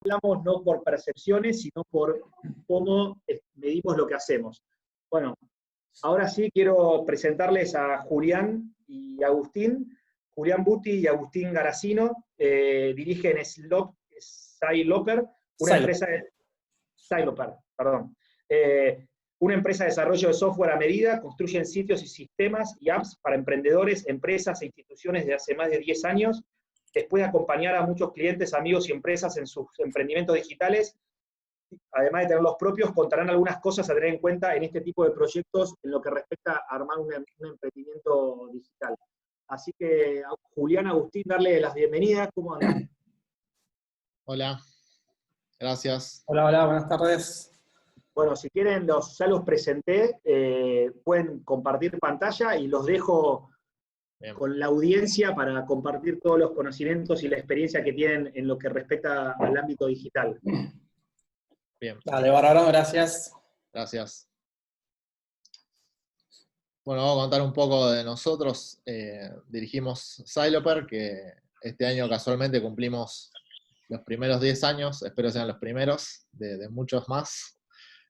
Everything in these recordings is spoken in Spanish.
hablamos no por percepciones, sino por cómo medimos lo que hacemos. Bueno, ahora sí quiero presentarles a Julián y Agustín. Julián Buti y Agustín Garacino dirigen Siloper, una empresa de Siloper, perdón. Una empresa de desarrollo de software a medida, construyen sitios y sistemas y apps para emprendedores, empresas e instituciones de hace más de 10 años. Después de acompañar a muchos clientes, amigos y empresas en sus emprendimientos digitales, además de tener los propios, contarán algunas cosas a tener en cuenta en este tipo de proyectos en lo que respecta a armar un emprendimiento digital. Así que, Julián, Agustín, darle las bienvenidas. ¿Cómo andan? Hola, gracias. Hola, buenas tardes. Bueno, si quieren, ya los presenté, pueden compartir pantalla y los dejo Bien. con la audiencia para compartir todos los conocimientos y la experiencia que tienen en lo que respecta al ámbito digital. Bien. Dale, bárbaro, gracias. Gracias. Bueno, vamos a contar un poco de nosotros. Dirigimos Siloper, que este año casualmente cumplimos los primeros 10 años, espero sean los primeros de muchos más.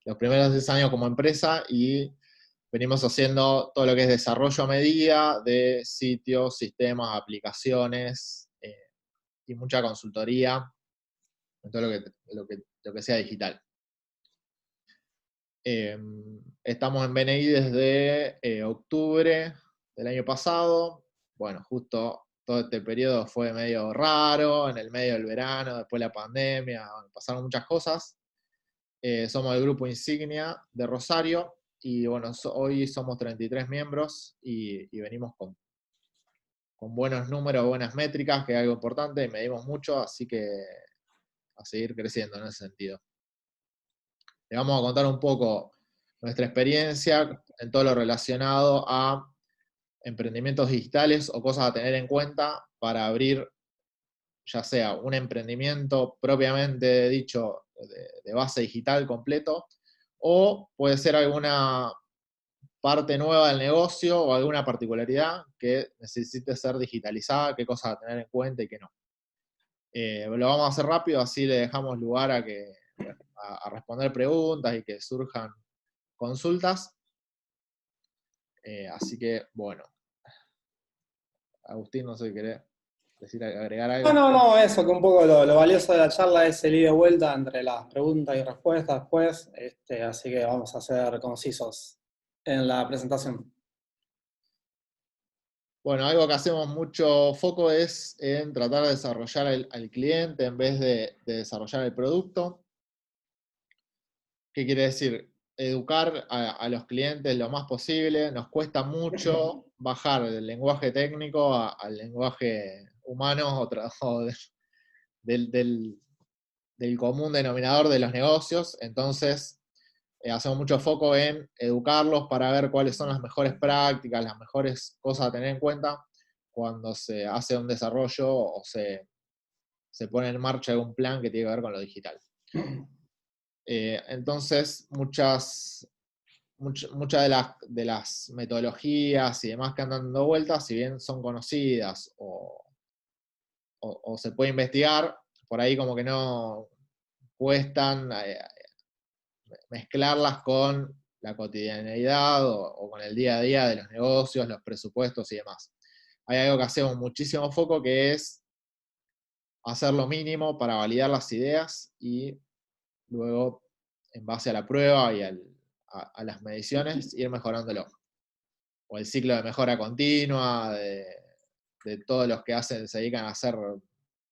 Los primeros 10 años como empresa y venimos haciendo todo lo que es desarrollo a medida de sitios, sistemas, aplicaciones y mucha consultoría en todo lo que sea digital. Estamos en BNI desde octubre del año pasado. Bueno, justo todo este periodo fue medio raro, en el medio del verano, después la pandemia, pasaron muchas cosas. Somos el grupo Insignia de Rosario y bueno, hoy somos 33 miembros y venimos con buenos números, buenas métricas, que es algo importante, medimos mucho, así que a seguir creciendo en ese sentido. Le vamos a contar un poco nuestra experiencia en todo lo relacionado a emprendimientos digitales o cosas a tener en cuenta para abrir ya sea un emprendimiento propiamente dicho de base digital completo, o puede ser alguna parte nueva del negocio o alguna particularidad que necesite ser digitalizada, qué cosas a tener en cuenta y qué no. Lo vamos a hacer rápido, así le dejamos lugar a responder preguntas y que surjan consultas. Así que, bueno. Agustín, no sé si querés agregar algo. No, eso, que un poco lo valioso de la charla es el ida y vuelta entre las preguntas y respuestas después, así que vamos a ser concisos en la presentación. Bueno, algo que hacemos mucho foco es en tratar de desarrollar al cliente en vez de desarrollar el producto. ¿Qué quiere decir? Educar a los clientes lo más posible. Nos cuesta mucho bajar del lenguaje técnico al lenguaje humano del común denominador de los negocios. Entonces, hacemos mucho foco en educarlos para ver cuáles son las mejores prácticas, las mejores cosas a tener en cuenta cuando se hace un desarrollo o se pone en marcha algún plan que tiene que ver con lo digital. Entonces, muchas de las metodologías y demás que andan dando vueltas, si bien son conocidas o se puede investigar, por ahí como que no cuestan mezclarlas con la cotidianeidad o con el día a día de los negocios, los presupuestos y demás. Hay algo que hacemos muchísimo foco, que es hacer lo mínimo para validar las ideas y luego, en base a la prueba y a las mediciones, ir mejorándolo. O el ciclo de mejora continua, de todos los que se dedican a hacer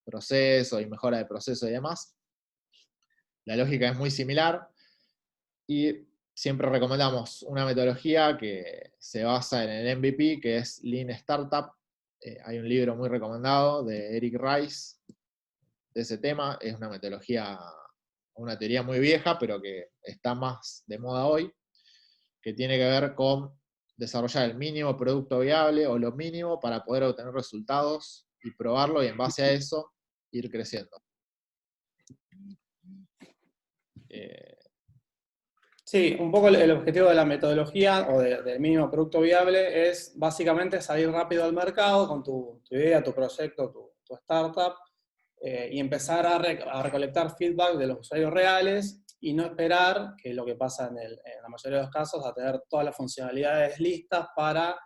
procesos y mejora de proceso y demás. La lógica es muy similar y siempre recomendamos una metodología que se basa en el MVP, que es Lean Startup. Hay un libro muy recomendado de Eric Rice de ese tema. Es una metodología, una teoría muy vieja, pero que está más de moda hoy, que tiene que ver con desarrollar el mínimo producto viable o lo mínimo para poder obtener resultados y probarlo, y en base a eso ir creciendo. Sí, un poco el objetivo de la metodología o del mínimo producto viable es básicamente salir rápido al mercado con tu idea, tu proyecto, tu startup, y empezar a recolectar feedback de los usuarios reales y no esperar, que es lo que pasa en la mayoría de los casos, a tener todas las funcionalidades listas para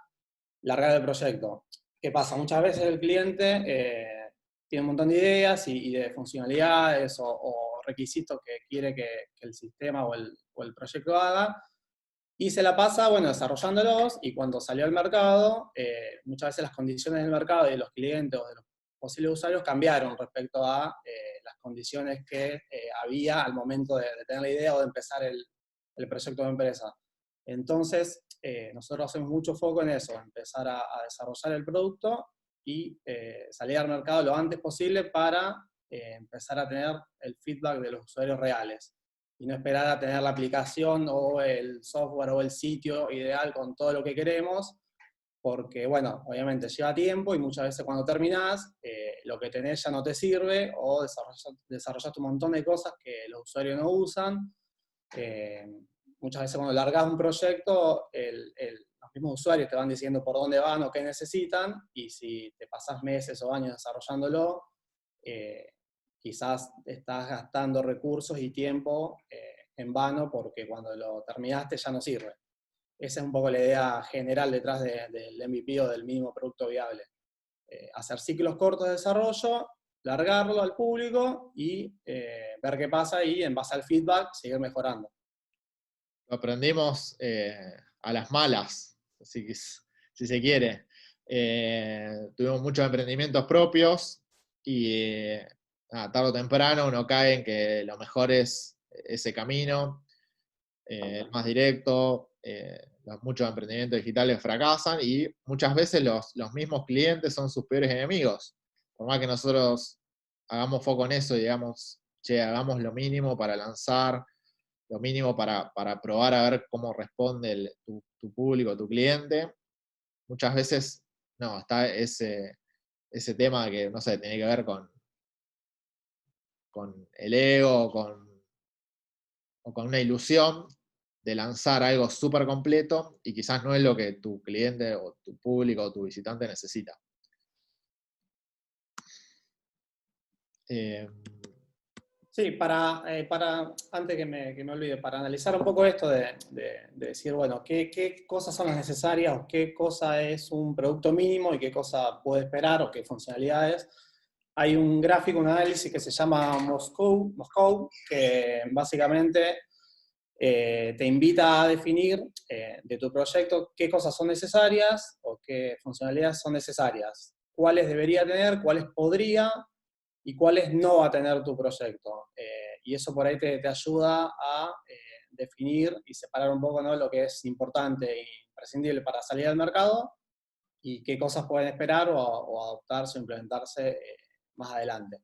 largar el proyecto. ¿Qué pasa? Muchas veces el cliente tiene un montón de ideas y de funcionalidades o requisitos que quiere que el sistema o el proyecto haga, y se la pasa, bueno, desarrollándolos, y cuando salió al mercado, muchas veces las condiciones del mercado y de los clientes o de los posibles usuarios cambiaron respecto a las condiciones que había al momento de tener la idea o de empezar el proyecto de empresa. Entonces, nosotros hacemos mucho foco en eso, empezar a desarrollar el producto y salir al mercado lo antes posible para empezar a tener el feedback de los usuarios reales y no esperar a tener la aplicación o el software o el sitio ideal con todo lo que queremos, porque, bueno, obviamente lleva tiempo y muchas veces cuando terminás, lo que tenés ya no te sirve o desarrollaste un montón de cosas que los usuarios no usan. Eh, Muchas veces cuando largas un proyecto, los mismos usuarios te van diciendo por dónde van o qué necesitan, y si te pasás meses o años desarrollándolo, eh, quizás estás gastando recursos y tiempo en vano porque cuando lo terminaste ya no sirve. Esa es un poco la idea general detrás del MVP o del mínimo producto viable. Hacer ciclos cortos de desarrollo, largarlo al público y ver qué pasa y en base al feedback seguir mejorando. Lo aprendimos a las malas, si se quiere. Tuvimos muchos emprendimientos propios y tarde o temprano uno cae en que lo mejor es ese camino, el más directo. Muchos emprendimientos digitales fracasan y muchas veces los mismos clientes son sus peores enemigos. Por más que nosotros hagamos foco en eso y digamos, che, hagamos lo mínimo para lanzar, lo mínimo para probar a ver cómo responde tu público, tu cliente, muchas veces no, está ese tema que, no sé, tiene que ver con el ego o con una ilusión de lanzar algo súper completo y quizás no es lo que tu cliente o tu público o tu visitante necesita. Sí, antes que me olvide, para analizar un poco esto de decir, bueno, qué cosas son las necesarias o qué cosa es un producto mínimo y qué cosa puede esperar o qué funcionalidades, hay un gráfico, un análisis que se llama Moscow, que básicamente te invita a definir de tu proyecto qué cosas son necesarias o qué funcionalidades son necesarias, cuáles debería tener, cuáles podría y cuáles no va a tener tu proyecto. Y eso por ahí te ayuda a definir y separar un poco, ¿no?, lo que es importante e imprescindible para salir al mercado y qué cosas pueden esperar o adoptarse o implementarse más adelante.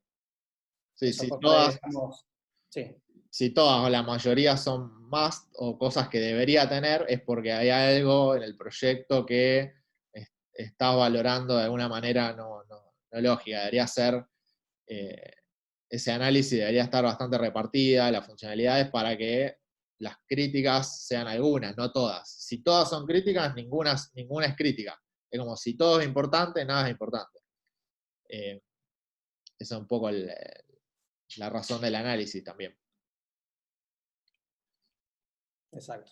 Sí, Eso pues por ahí dejamos. Sí. Si todas o la mayoría son must o cosas que debería tener, es porque hay algo en el proyecto que estás valorando de alguna manera no lógica. Debería ser, ese análisis debería estar bastante repartida, las funcionalidades, para que las críticas sean algunas, no todas. Si todas son críticas, ninguna es crítica. Es como si todo es importante, nada es importante. Esa es un poco la razón del análisis también. Exacto.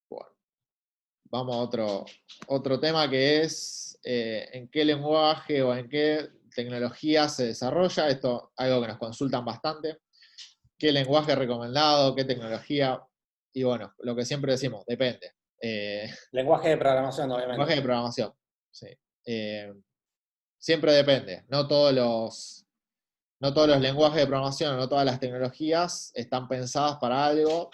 Bueno, vamos a otro tema que es en qué lenguaje o en qué tecnología se desarrolla. Esto es algo que nos consultan bastante. ¿Qué lenguaje recomendado? ¿Qué tecnología? Y bueno, lo que siempre decimos, depende. Lenguaje de programación, obviamente. Lenguaje de programación, sí. Siempre depende. No todos los lenguajes de programación, no todas las tecnologías están pensadas para algo,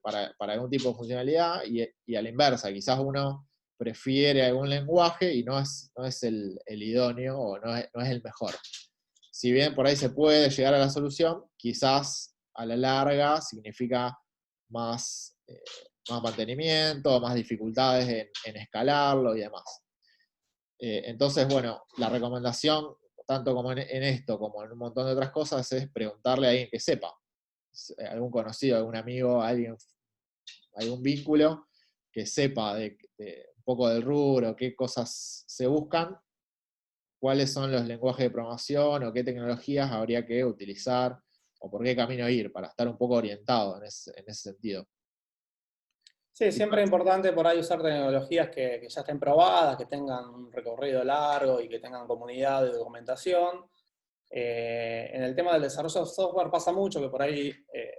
para algún tipo de funcionalidad, y a la inversa, quizás uno prefiere algún lenguaje y no es el idóneo o no es el mejor. Si bien por ahí se puede llegar a la solución, quizás a la larga significa más mantenimiento, más dificultades en escalarlo y demás. Entonces, bueno, la recomendación, tanto como en esto como en un montón de otras cosas, es preguntarle a alguien que sepa. Algún conocido, algún amigo, algún vínculo que sepa de un poco del rubro, qué cosas se buscan, cuáles son los lenguajes de programación o qué tecnologías habría que utilizar o por qué camino ir para estar un poco orientado en ese sentido. Sí, siempre es importante por ahí usar tecnologías que ya estén probadas, que tengan un recorrido largo y que tengan comunidad de documentación. En el tema del desarrollo de software pasa mucho que por ahí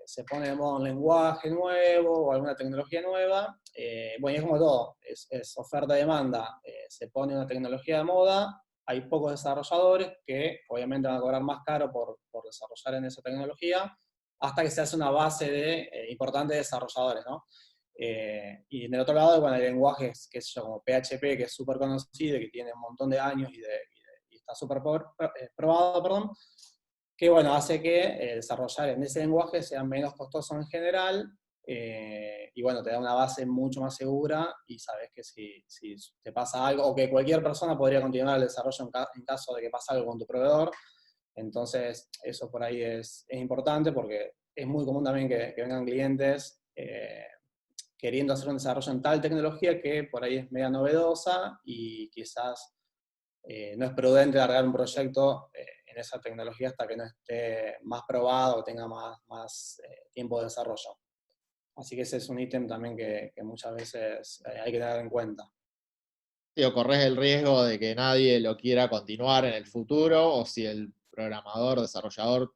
se pone de moda un lenguaje nuevo o alguna tecnología nueva. Bueno, y es como todo, es oferta-demanda. Se pone una tecnología de moda, hay pocos desarrolladores que obviamente van a cobrar más caro por desarrollar en esa tecnología, hasta que se hace una base importante de desarrolladores, ¿no? Y en el otro lado, bueno, hay lenguajes, qué sé yo, como PHP, que es súper conocido y que tiene un montón de años y está súper probado, perdón, que bueno, hace que desarrollar en ese lenguaje sea menos costoso en general, y bueno, te da una base mucho más segura y sabes que si te pasa algo, o que cualquier persona podría continuar el desarrollo en caso de que pase algo con tu proveedor. Entonces, eso por ahí es importante porque es muy común también que vengan clientes queriendo hacer un desarrollo en tal tecnología que por ahí es media novedosa y quizás no es prudente largar un proyecto en esa tecnología hasta que no esté más probado o tenga más tiempo de desarrollo. Así que ese es un ítem también que muchas veces hay que tener en cuenta. Sí, o corres el riesgo de que nadie lo quiera continuar en el futuro, o si el programador, desarrollador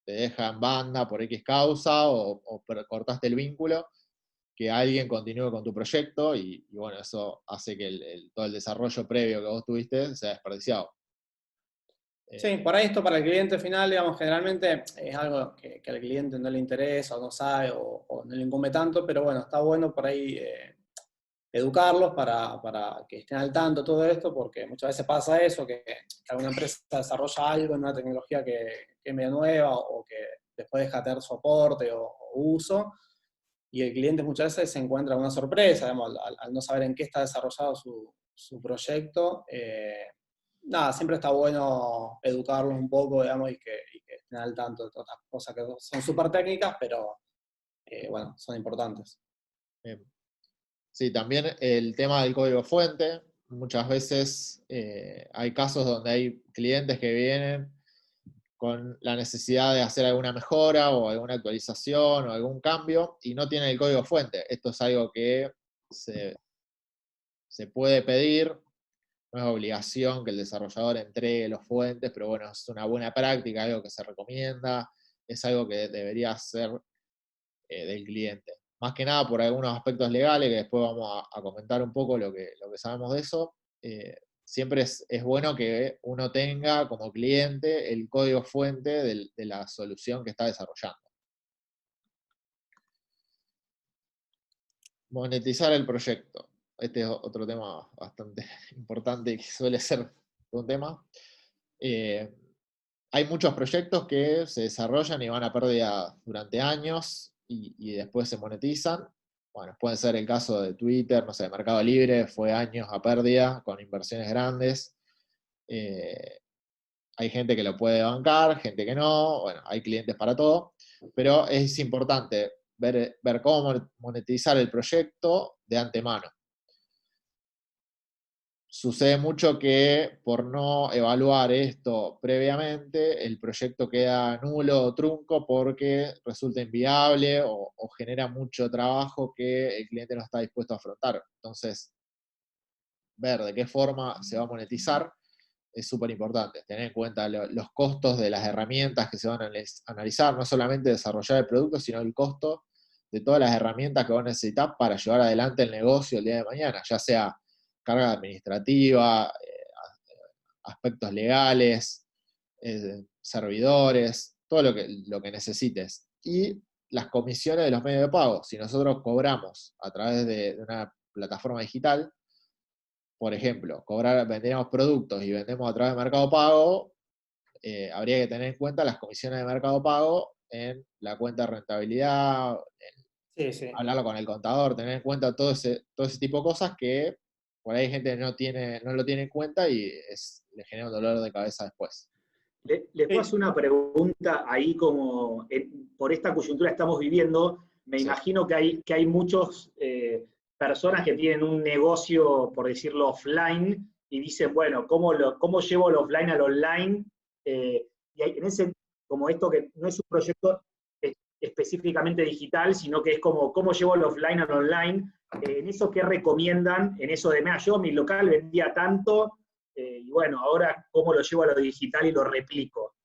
te deja en banda por X causa, o cortaste el vínculo, que alguien continúe con tu proyecto, y bueno, eso hace que todo el desarrollo previo que vos tuviste sea desperdiciado. Sí, por ahí esto para el cliente final, digamos, generalmente es algo que al cliente no le interesa o no sabe o no le incumbe tanto, pero bueno, está bueno por ahí educarlos para que estén al tanto de todo esto, porque muchas veces pasa eso, que alguna empresa desarrolla algo en una tecnología que es medio nueva o que después deja de tener soporte o uso, y el cliente muchas veces se encuentra una sorpresa, digamos, al no saber en qué está desarrollado su proyecto. Nada, siempre está bueno educarlos un poco, digamos, y que estén al tanto de todas estas cosas que son súper técnicas, pero bueno, son importantes. Sí, también el tema del código fuente. Muchas veces hay casos donde hay clientes que vienen con la necesidad de hacer alguna mejora o alguna actualización o algún cambio y no tienen el código fuente. Esto es algo que se puede pedir, no es obligación que el desarrollador entregue los fuentes, pero bueno, es una buena práctica, algo que se recomienda, es algo que debería ser del cliente. Más que nada por algunos aspectos legales, que después vamos a comentar un poco lo que sabemos de eso. Siempre es bueno que uno tenga como cliente el código fuente de la solución que está desarrollando. Monetizar el proyecto. Este es otro tema bastante importante que suele ser un tema. Hay muchos proyectos que se desarrollan y van a pérdida durante años y después se monetizan. Bueno, puede ser el caso de Twitter, no sé, Mercado Libre, fue años a pérdida con inversiones grandes. Hay gente que lo puede bancar, gente que no, bueno, hay clientes para todo, pero es importante ver cómo monetizar el proyecto de antemano. Sucede mucho que por no evaluar esto previamente, el proyecto queda nulo o trunco porque resulta inviable o genera mucho trabajo que el cliente no está dispuesto a afrontar. Entonces, ver de qué forma se va a monetizar es súper importante. Tener en cuenta los costos de las herramientas que se van a analizar, no solamente desarrollar el producto, sino el costo de todas las herramientas que van a necesitar para llevar adelante el negocio el día de mañana, ya sea carga administrativa, aspectos legales, servidores, todo lo que necesites. Y las comisiones de los medios de pago. Si nosotros cobramos a través de una plataforma digital, por ejemplo, vendemos productos y vendemos a través de Mercado Pago, habría que tener en cuenta las comisiones de Mercado Pago en la cuenta de rentabilidad, Sí. hablarlo con el contador, tener en cuenta todo ese tipo de cosas que por ahí gente no lo tiene en cuenta y le genera un dolor de cabeza después. Les puedo hacer una pregunta ahí como, por esta coyuntura estamos viviendo, me imagino que hay muchas personas que tienen un negocio, por decirlo, offline, y dicen, bueno, ¿cómo llevo el offline al online? Y en ese, como esto que no es un proyecto específicamente digital, sino que es como, ¿cómo llevo el offline al online? En eso, ¿qué recomiendan? En eso de, mira, yo mi local vendía tanto, y bueno, ahora, ¿cómo lo llevo a lo digital y lo replico?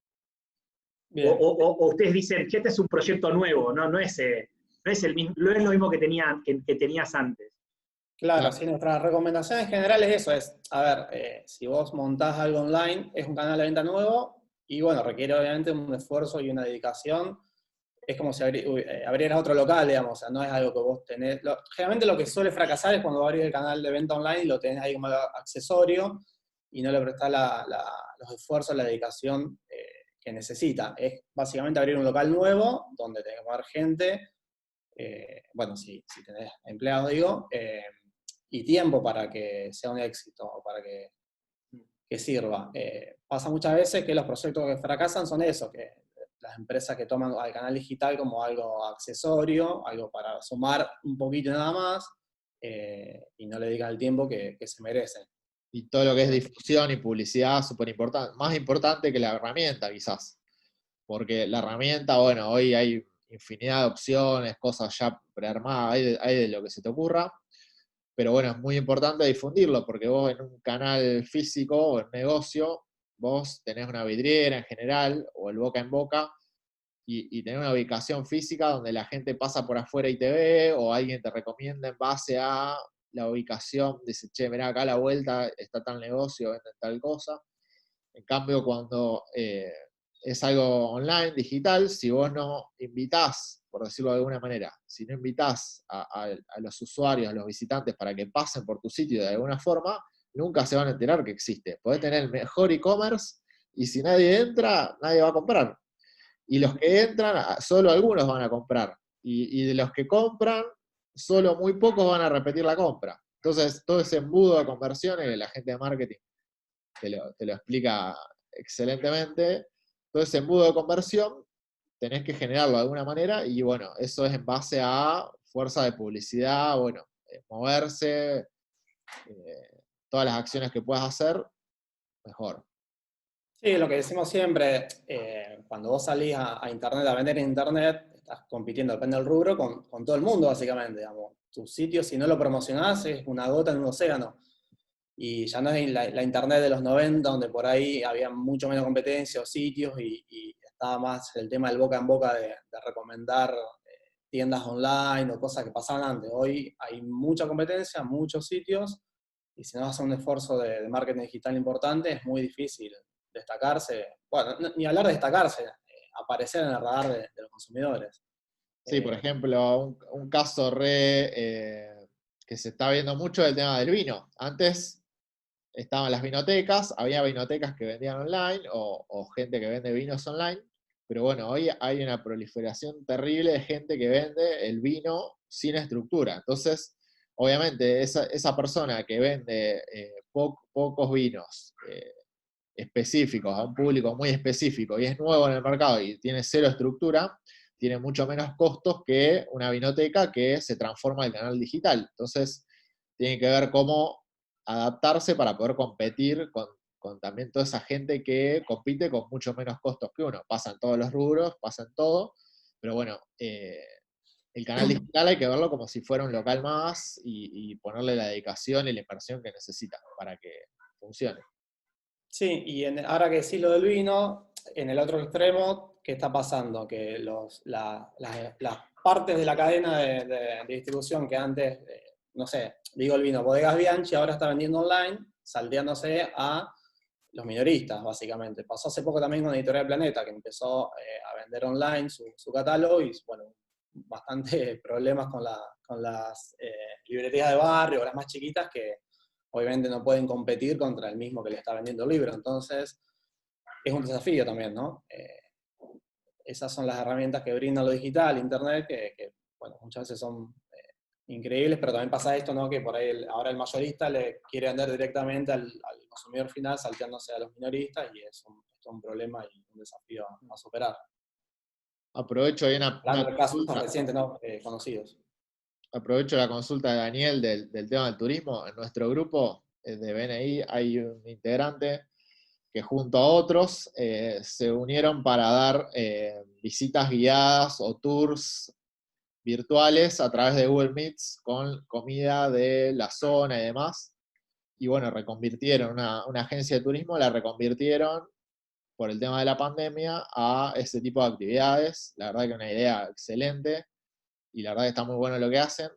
O ustedes dicen que este es un proyecto nuevo, no es el mismo, no es lo mismo que tenías antes. Claro, sí, nuestra recomendación en general es eso, a ver, si vos montás algo online, es un canal de venta nuevo, y bueno, requiere obviamente un esfuerzo y una dedicación. Es como si abrieras otro local, digamos, o sea, no es algo que vos tenés. Generalmente lo que suele fracasar es cuando abrís el canal de venta online y lo tenés ahí como accesorio y no le prestás los esfuerzos, la dedicación que necesita. Es básicamente abrir un local nuevo donde tenés que poner gente, bueno, si tenés empleados, digo, y tiempo para que sea un éxito o para que sirva. Pasa muchas veces que los proyectos que fracasan son eso, que las empresas que toman al canal digital como algo accesorio, algo para sumar un poquito nada más, y no le dedican el tiempo que se merecen. Y todo lo que es difusión y publicidad, súper importante, más importante que la herramienta quizás, porque la herramienta, bueno, hoy hay infinidad de opciones, cosas ya prearmadas, hay de lo que se te ocurra, pero bueno, es muy importante difundirlo, porque vos en un canal físico o en negocio, vos tenés una vidriera en general, o el boca en boca, y tener una ubicación física donde la gente pasa por afuera y te ve, o alguien te recomienda en base a la ubicación, dice, che, mirá, acá a la vuelta está tal negocio, venden tal cosa. En cambio, cuando es algo online, digital, si vos no invitás, por decirlo de alguna manera, si no invitás a los usuarios, a los visitantes para que pasen por tu sitio de alguna forma, nunca se van a enterar que existe. Podés tener el mejor e-commerce y si nadie entra, nadie va a comprar. Y los que entran, solo algunos van a comprar. Y de los que compran, solo muy pocos van a repetir la compra. Entonces, todo ese embudo de conversiones, la gente de marketing te lo explica excelentemente. Todo ese embudo de conversión tenés que generarlo de alguna manera y bueno, eso es en base a fuerza de publicidad, bueno, moverse, todas las acciones que puedas hacer, mejor. Sí, lo que decimos siempre, cuando vos salís a Internet, a vender en Internet, estás compitiendo, depende del rubro, con todo el mundo, básicamente. Digamos. Tu sitio, si no lo promocionás, es una gota en un océano. Y ya no es la Internet de los 90, donde por ahí había mucho menos competencia o sitios y estaba más el tema del boca en boca de recomendar tiendas online o cosas que pasaban antes. Hoy hay mucha competencia, muchos sitios, y si no haces un esfuerzo de marketing digital importante, es muy difícil destacarse, bueno, ni hablar de destacarse, aparecer en el radar de los consumidores. Sí, por ejemplo, un caso que se está viendo mucho es el tema del vino. Antes estaban las vinotecas, había vinotecas que vendían online o gente que vende vinos online, pero bueno, hoy hay una proliferación terrible de gente que vende el vino sin estructura. Entonces, obviamente, esa persona que vende pocos vinos específicos a un público muy específico y es nuevo en el mercado y tiene cero estructura, tiene mucho menos costos que una vinoteca que se transforma en canal digital. Entonces, tiene que ver cómo adaptarse para poder competir con también toda esa gente que compite con mucho menos costos que uno. Pasa en todos los rubros, pasa en todo, pero bueno, el canal digital hay que verlo como si fuera un local más y ponerle la dedicación y la inversión que necesita para que funcione. Sí, y ahora que decís lo del vino, en el otro extremo, ¿qué está pasando? Que las partes de la cadena de distribución que antes, no sé, digo el vino, Bodegas Bianchi, ahora está vendiendo online, salteándose a los minoristas, básicamente. Pasó hace poco también con Editorial Planeta, que empezó a vender online su catálogo y, bueno, bastante problemas con las librerías de barrio, las más chiquitas, que obviamente no pueden competir contra el mismo que le está vendiendo el libro. Entonces, es un desafío también, ¿no? Esas son las herramientas que brinda lo digital, Internet, que bueno, muchas veces son increíbles, pero también pasa esto, ¿no? Que por ahí ahora el mayorista le quiere vender directamente al consumidor final, salteándose a los minoristas, y es un problema y un desafío a superar. Aprovecho ahí una Hablando de casos consulta. recientes, ¿no? Conocidos. Aprovecho la consulta de Daniel del tema del turismo. En nuestro grupo de BNI hay un integrante que junto a otros se unieron para dar visitas guiadas o tours virtuales a través de Google Meets con comida de la zona y demás. Y bueno, reconvirtieron una agencia de turismo, la reconvirtieron por el tema de la pandemia a ese tipo de actividades. La verdad que una idea excelente y la verdad que está muy bueno lo que hacen.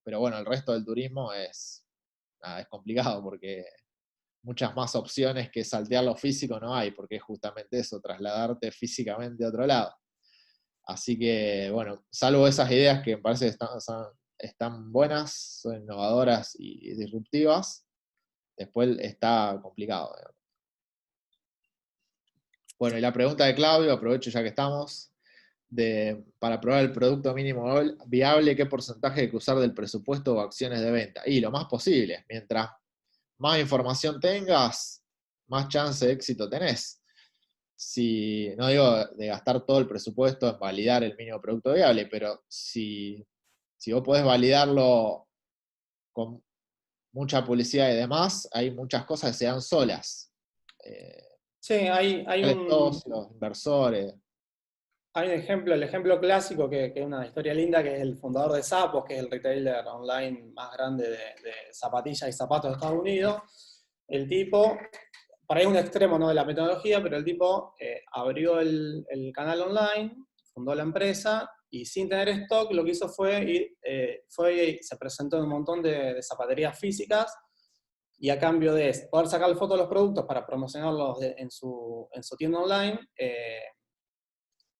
Pero bueno, el resto del turismo es complicado porque muchas más opciones que saltear lo físico no hay, porque es justamente eso, trasladarte físicamente a otro lado. Así que, bueno, salvo esas ideas que me parece que están buenas, son innovadoras y disruptivas, después está complicado. Bueno, y la pregunta de Claudio, aprovecho ya que estamos, para probar el producto mínimo viable, ¿qué porcentaje hay que usar del presupuesto o acciones de venta? Y lo más posible, mientras más información tengas, más chance de éxito tenés. Si, no digo de gastar todo el presupuesto en validar el mínimo producto viable, pero si vos podés validarlo con mucha publicidad y demás, hay muchas cosas que se dan solas. Sí, hay Los un, socios, inversores. Hay un ejemplo, el ejemplo clásico, que es una historia linda, que es el fundador de Zappos, que es el retailer online más grande de zapatillas y zapatos de Estados Unidos. El tipo, para ahí un extremo, ¿no?, de la metodología, pero el tipo abrió el canal online, fundó la empresa, y sin tener stock lo que hizo fue se presentó en un montón de zapaterías físicas, y a cambio de poder sacar fotos de los productos para promocionarlos en su tienda online,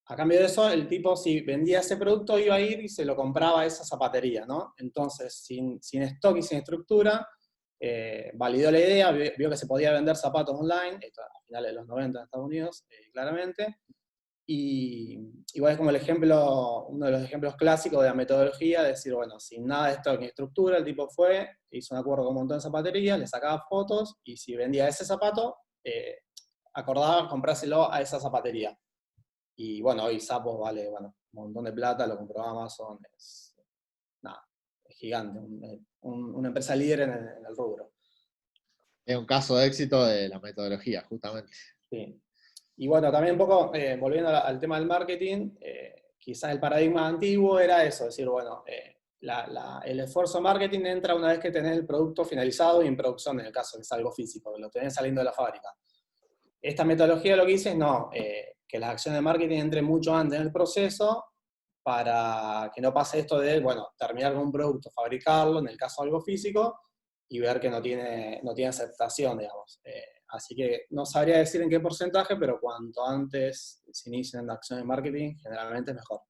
a cambio de eso, el tipo, si vendía ese producto, iba a ir y se lo compraba a esa zapatería, ¿no? Entonces, sin stock y sin estructura, validó la idea, vio que se podía vender zapatos online, esto a finales de los 90 en Estados Unidos, claramente, y igual es como el ejemplo, uno de los ejemplos clásicos de la metodología, de decir, bueno, sin nada de stock ni estructura, el tipo fue, hizo un acuerdo con un montón de zapaterías, le sacaba fotos, y si vendía ese zapato, acordaba comprárselo a esa zapatería. Y bueno, hoy Zappos vale, bueno, un montón de plata, lo compró Amazon, nada, es gigante, una empresa líder en el rubro. Es un caso de éxito de la metodología, justamente. Sí. Y bueno, también un poco, volviendo al tema del marketing, quizás el paradigma antiguo era eso, decir, bueno, el esfuerzo de marketing entra una vez que tenés el producto finalizado y en producción, en el caso que es algo físico, que lo tenés saliendo de la fábrica. Esta metodología lo que dice es no, que las acciones de marketing entren mucho antes en el proceso para que no pase esto de, bueno, terminar con un producto, fabricarlo, en el caso de algo físico, y ver que no tiene aceptación, digamos. Así que no sabría decir en qué porcentaje, pero cuanto antes se inicien acciones de marketing, generalmente es mejor.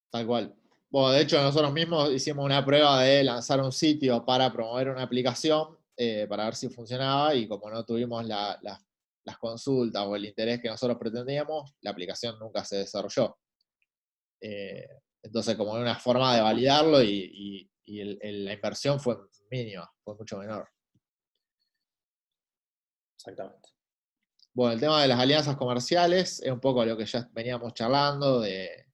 Tal cual. Bueno, de hecho nosotros mismos hicimos una prueba de lanzar un sitio para promover una aplicación, para ver si funcionaba, y como no tuvimos las consultas o el interés que nosotros pretendíamos, la aplicación nunca se desarrolló. Entonces, como una forma de validarlo, y la inversión fue mínima, fue mucho menor. Exactamente. Bueno, el tema de las alianzas comerciales es un poco lo que ya veníamos charlando, de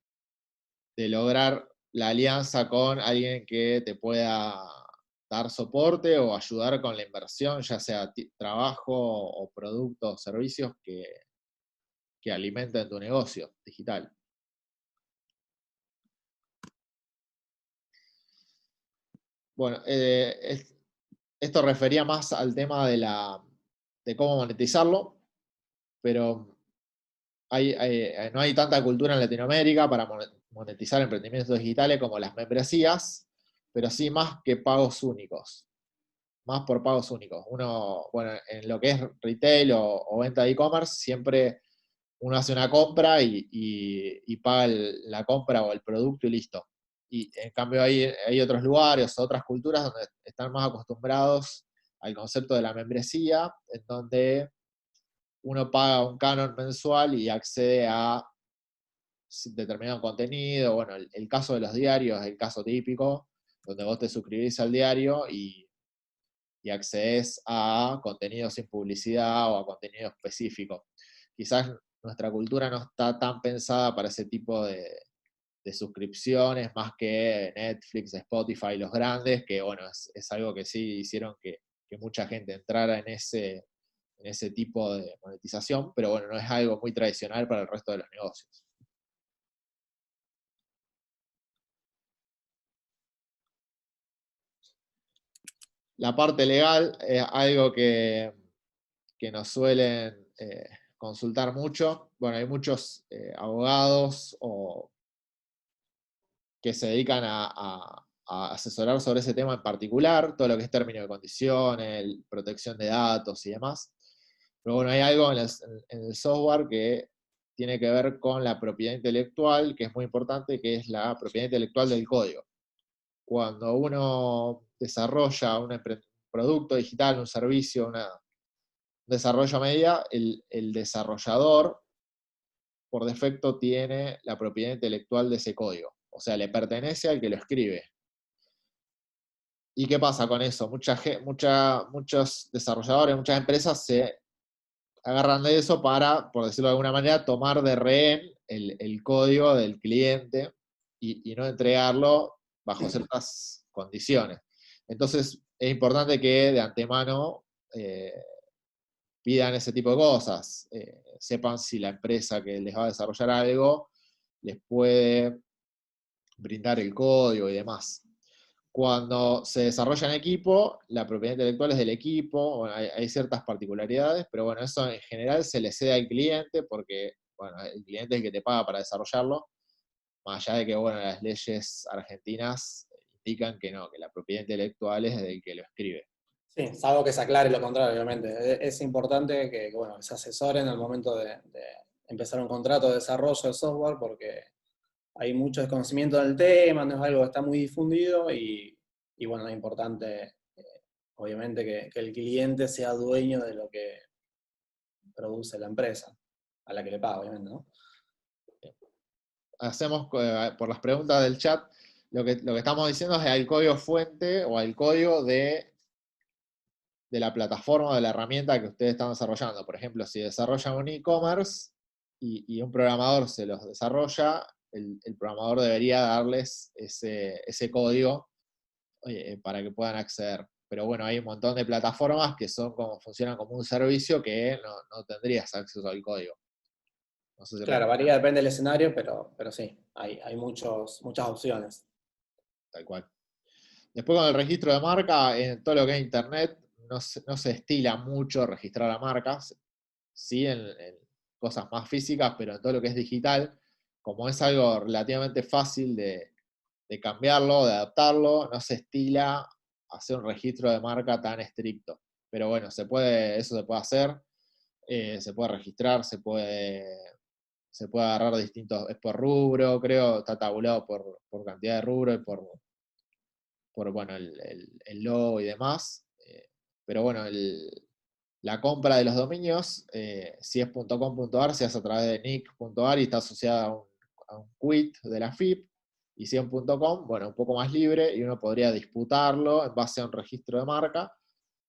lograr la alianza con alguien que te pueda dar soporte o ayudar con la inversión, ya sea trabajo o productos o servicios que alimenten tu negocio digital. Bueno, esto refería más al tema de cómo monetizarlo, pero no hay tanta cultura en Latinoamérica para monetizar emprendimientos digitales como las membresías, pero sí más que pagos únicos. Más por pagos únicos. Uno, bueno, en lo que es retail o venta de e-commerce, siempre uno hace una compra y paga la compra o el producto y listo. Y en cambio hay otros lugares, otras culturas donde están más acostumbrados al concepto de la membresía, en donde uno paga un canon mensual y accede a determinado contenido. Bueno, el caso de los diarios es el caso típico, donde vos te suscribís al diario y accedes a contenido sin publicidad o a contenido específico. Quizás nuestra cultura no está tan pensada para ese tipo suscripciones más que Netflix, Spotify, los grandes, que bueno, es algo que sí hicieron que mucha gente entrara en ese tipo de monetización, pero bueno, no es algo muy tradicional para el resto de los negocios. La parte legal es algo que nos suelen consultar mucho. Bueno, hay muchos abogados que se dedican a asesorar sobre ese tema en particular, todo lo que es término de condiciones, protección de datos y demás. Pero bueno, hay algo en el software que tiene que ver con la propiedad intelectual, que es muy importante, que es la propiedad intelectual del código. Cuando uno desarrolla un producto digital, un servicio, un desarrollo a medida, el desarrollador por defecto tiene la propiedad intelectual de ese código. O sea, le pertenece al que lo escribe. ¿Y qué pasa con eso? Muchos desarrolladores, muchas empresas se agarran de eso para, por decirlo de alguna manera, tomar de rehén el código del cliente y no entregarlo bajo ciertas condiciones. Entonces, es importante que de antemano pidan ese tipo de cosas, sepan si la empresa que les va a desarrollar algo les puede brindar el código y demás. Cuando se desarrolla en equipo, la propiedad intelectual es del equipo, bueno, hay ciertas particularidades, pero bueno, eso en general se le cede al cliente porque, bueno, el cliente es el que te paga para desarrollarlo, más allá de que, bueno, las leyes argentinas indican que no, que la propiedad intelectual es del que lo escribe. Sí, salvo que se aclare lo contrario, obviamente. Es importante bueno, que se asesoren al momento de empezar un contrato de desarrollo de software, porque hay mucho desconocimiento del tema, no es algo que está muy difundido, y bueno, es importante, obviamente, que el cliente sea dueño de lo que produce la empresa, a la que le paga, obviamente, ¿no? Hacemos, por las preguntas del chat, lo que estamos diciendo es al código fuente o al código de la plataforma o de la herramienta que ustedes están desarrollando. Por ejemplo, si desarrollan un e-commerce y un programador se los desarrolla, el programador debería darles ese código para que puedan acceder. Pero bueno, hay un montón de plataformas que funcionan como un servicio que no tendrías acceso al código. No sé si Claro, varía, depende del escenario, pero sí, hay muchas opciones. tal cual. Después con el registro de marca, en todo lo que es internet, no se estila mucho registrar la marca, sí en cosas más físicas, pero en todo lo que es digital, como es algo relativamente fácil de cambiarlo, de adaptarlo, no se estila hacer un registro de marca tan estricto. Pero bueno, eso se puede hacer, se puede registrar, se puede agarrar distintos, es por rubro, creo, está tabulado por cantidad de rubro y por bueno, el logo y demás. Pero bueno, la compra de los dominios, si es .com.ar, se hace a través de nick.ar y está asociada a un quit de la FIP. Y si es un .com, bueno, un poco más libre y uno podría disputarlo en base a un registro de marca,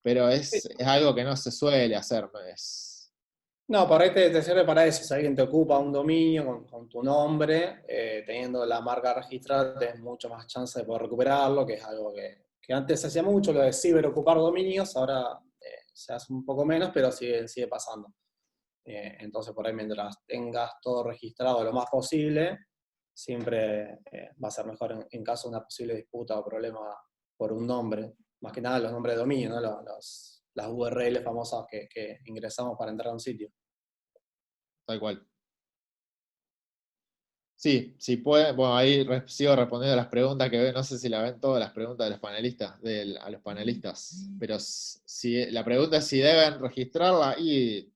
pero es algo que no se suele hacer, ¿no? No, por ahí te sirve para eso. Si alguien te ocupa un dominio con tu nombre, teniendo la marca registrada, tienes mucho más chance de poder recuperarlo, que es algo que antes se hacía mucho, lo de ciberocupar dominios, ahora se hace un poco menos, pero sigue pasando. Entonces, por ahí, mientras tengas todo registrado lo más posible, siempre va a ser mejor en caso de una posible disputa o problema por un nombre. Más que nada los nombres de dominio, ¿no? Las URL famosas que ingresamos para entrar a un sitio. Tal cual. Sí, si puede, bueno, ahí sigo respondiendo a las preguntas que ven, no sé si la ven todas las preguntas de los panelistas, a los panelistas, pero si la pregunta es si deben registrarla y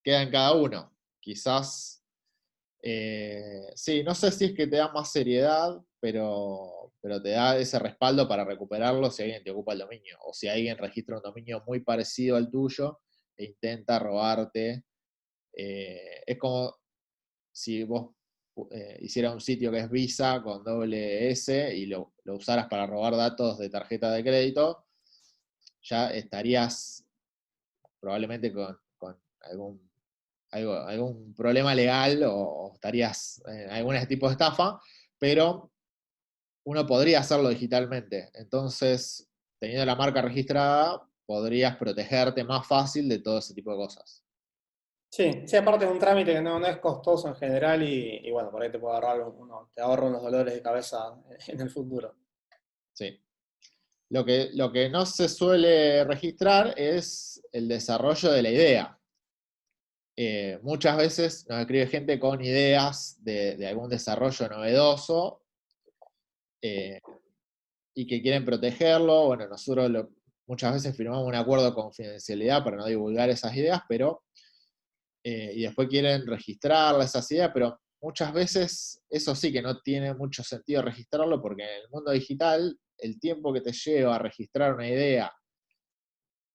queda en cada uno. Quizás, sí, no sé si es que te da más seriedad, pero te da ese respaldo para recuperarlo si alguien te ocupa el dominio, o si alguien registra un dominio muy parecido al tuyo e intenta robarte. Es como si vos hicieras un sitio que es Visa con doble S y lo usaras para robar datos de tarjeta de crédito, ya estarías probablemente con algún problema legal o estarías en algún tipo de estafa, pero uno podría hacerlo digitalmente. Entonces, teniendo la marca registrada, podrías protegerte más fácil de todo ese tipo de cosas. Sí, sí, aparte es un trámite que no es costoso en general y bueno, por ahí te puede te ahorra unos dolores de cabeza en el futuro. Sí. Lo que no se suele registrar es el desarrollo de la idea. Muchas veces nos escribe gente con ideas de algún desarrollo novedoso y que quieren protegerlo. Bueno, nosotros muchas veces firmamos un acuerdo de confidencialidad para no divulgar esas ideas, pero y después quieren registrar esas ideas, pero muchas veces eso sí que no tiene mucho sentido registrarlo, porque en el mundo digital el tiempo que te lleva a registrar una idea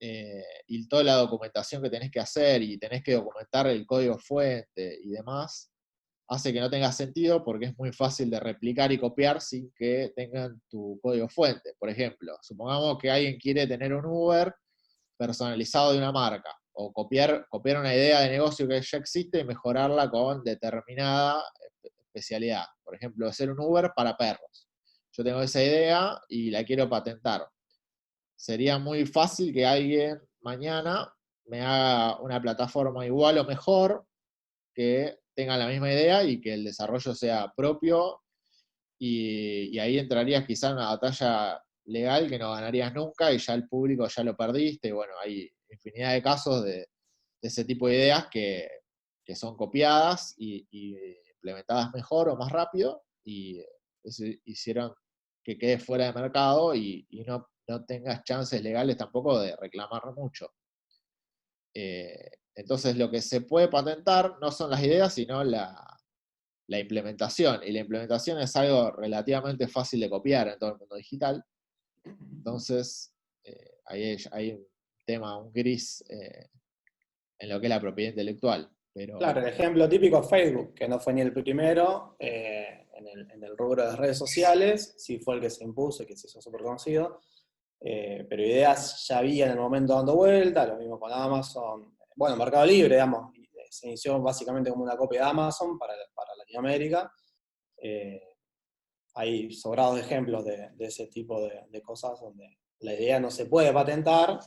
y toda la documentación que tenés que hacer y tenés que documentar el código fuente y demás, hace que no tenga sentido porque es muy fácil de replicar y copiar sin que tengan tu código fuente. Por ejemplo, supongamos que alguien quiere tener un Uber personalizado de una marca, o copiar una idea de negocio que ya existe y mejorarla con determinada especialidad. Por ejemplo, hacer un Uber para perros. Yo tengo esa idea y la quiero patentar. Sería muy fácil que alguien mañana me haga una plataforma igual o mejor, que tenga la misma idea y que el desarrollo sea propio, y ahí entrarías quizá en una batalla legal que no ganarías nunca y ya el público ya lo perdiste. Y bueno, hay infinidad de casos de ese tipo de ideas que son copiadas y implementadas mejor o más rápido, y eso hicieron que quede fuera de mercado y no tengas chances legales tampoco de reclamar mucho. Entonces lo que se puede patentar no son las ideas, sino la implementación. Y la implementación es algo relativamente fácil de copiar en todo el mundo digital. Entonces, ahí hay un tema, un gris en lo que es la propiedad intelectual. Pero, Claro, el ejemplo típico es Facebook, que no fue ni el primero en el rubro de las redes sociales, sí fue el que se impuso y que se hizo súper conocido, pero ideas ya había en el momento dando vuelta, lo mismo con Amazon. Bueno, Mercado Libre, digamos, se inició básicamente como una copia de Amazon para Latinoamérica. Eh, Hay sobrados ejemplos de ese tipo de cosas donde la idea no se puede patentar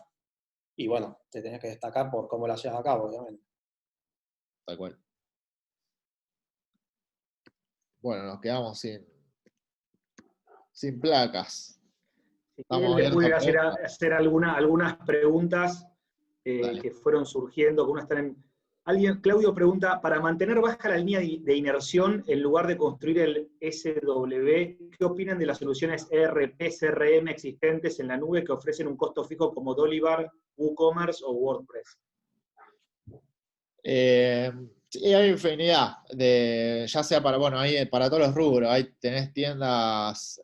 y bueno, te tenés que destacar por cómo la llevas a cabo, obviamente. tal cual. Bueno, nos quedamos sin placas. Si quieren, Estamos les abiertos voy a a preguntas. hacer algunas preguntas Dale. que fueron surgiendo. Claudio pregunta, para mantener baja la línea de inmersión en lugar de construir el SW, ¿qué opinan de las soluciones ERP, CRM existentes en la nube que ofrecen un costo fijo como Dolivar, WooCommerce o WordPress? Sí, hay infinidad, ya sea para todos los rubros. Tenés tiendas